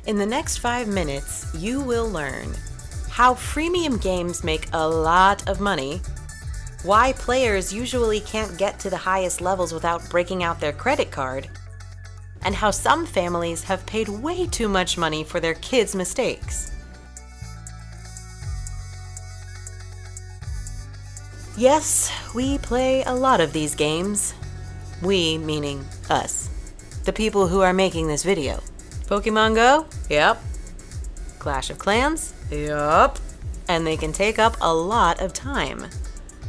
In the next 5 minutes, you will learn how freemium games make a lot of money, why players usually can't get to the highest levels without breaking out their credit card, and how some families have paid way too much money for their kids' mistakes. Yes, we play a lot of these games. We meaning us, the people who are making this video. Pokemon Go? Yep. Clash of Clans? Yup. And they can take up a lot of time.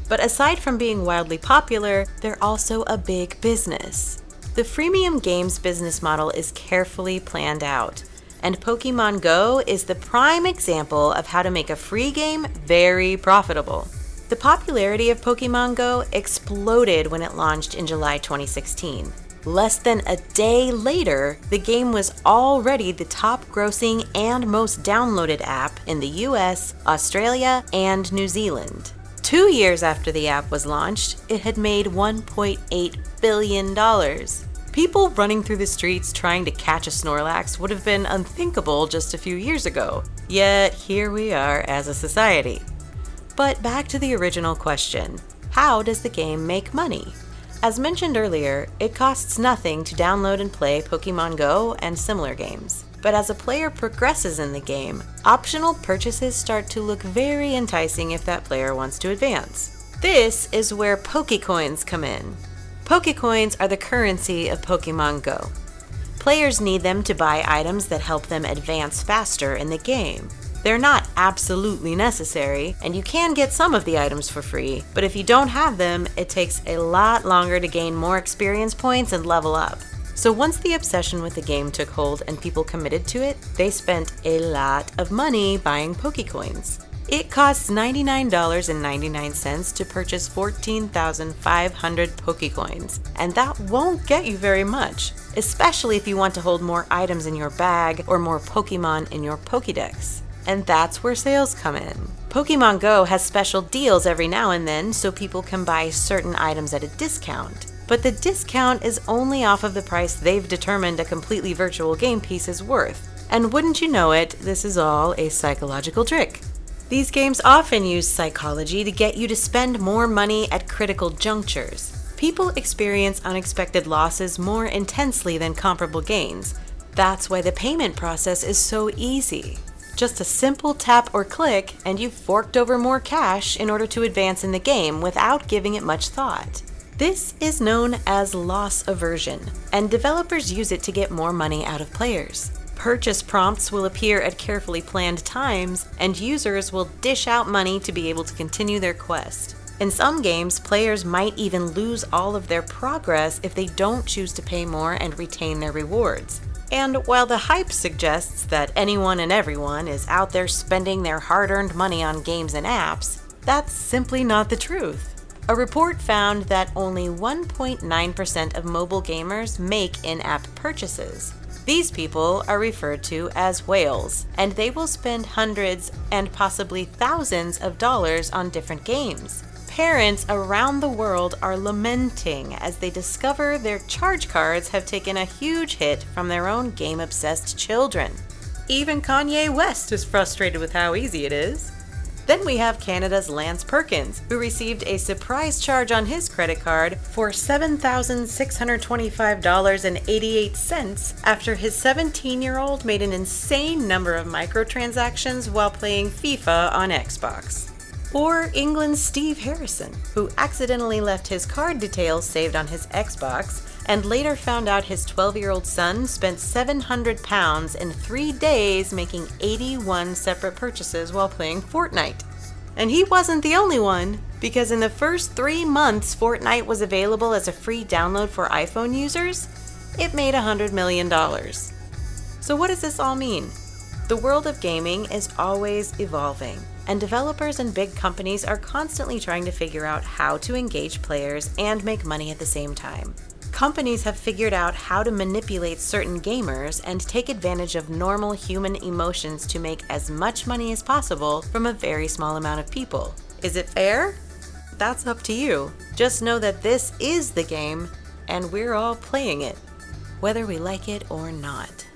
But aside from being wildly popular, they're also a big business. The freemium games business model is carefully planned out, and Pokemon Go is the prime example of how to make a free game very profitable. The popularity of Pokemon Go exploded when it launched in July 2016. Less than a day later, the game was already the top-grossing and most downloaded app in the US, Australia, and New Zealand. 2 years after the app was launched, it had made $1.8 billion. People running through the streets trying to catch a Snorlax would have been unthinkable just a few years ago. Yet here we are as a society. But back to the original question, how does the game make money? As mentioned earlier, it costs nothing to download and play Pokemon Go and similar games. But as a player progresses in the game, optional purchases start to look very enticing if that player wants to advance. This is where Pokecoins come in. Pokecoins are the currency of Pokemon Go. Players need them to buy items that help them advance faster in the game. They're not absolutely necessary, and you can get some of the items for free, but if you don't have them, it takes a lot longer to gain more experience points and level up. So once the obsession with the game took hold and people committed to it, they spent a lot of money buying Pokecoins. It costs $99.99 to purchase 14,500 Pokecoins, and that won't get you very much, especially if you want to hold more items in your bag or more Pokemon in your Pokédex. And that's where sales come in. Pokemon Go has special deals every now and then so people can buy certain items at a discount. But the discount is only off of the price they've determined a completely virtual game piece is worth. And wouldn't you know it, this is all a psychological trick. These games often use psychology to get you to spend more money at critical junctures. People experience unexpected losses more intensely than comparable gains. That's why the payment process is so easy. Just a simple tap or click, and you've forked over more cash in order to advance in the game without giving it much thought. This is known as loss aversion, and developers use it to get more money out of players. Purchase prompts will appear at carefully planned times, and users will dish out money to be able to continue their quest. In some games, players might even lose all of their progress if they don't choose to pay more and retain their rewards. And while the hype suggests that anyone and everyone is out there spending their hard-earned money on games and apps, that's simply not the truth. A report found that only 1.9% of mobile gamers make in-app purchases. These people are referred to as whales, and they will spend hundreds and possibly thousands of dollars on different games. Parents around the world are lamenting as they discover their charge cards have taken a huge hit from their own game-obsessed children. Even Kanye West is frustrated with how easy it is. Then we have Canada's Lance Perkins, who received a surprise charge on his credit card for $7,625.88 after his 17-year-old made an insane number of microtransactions while playing FIFA on Xbox. Or England's Steve Harrison, who accidentally left his card details saved on his Xbox and later found out his 12-year-old son spent £700 in 3 days making 81 separate purchases while playing Fortnite. And he wasn't the only one, because in the first 3 months Fortnite was available as a free download for iPhone users, it made $100 million. So what does this all mean? The world of gaming is always evolving, and developers and big companies are constantly trying to figure out how to engage players and make money at the same time. Companies have figured out how to manipulate certain gamers and take advantage of normal human emotions to make as much money as possible from a very small amount of people. Is it fair? That's up to you. Just know that this is the game, and we're all playing it, whether we like it or not.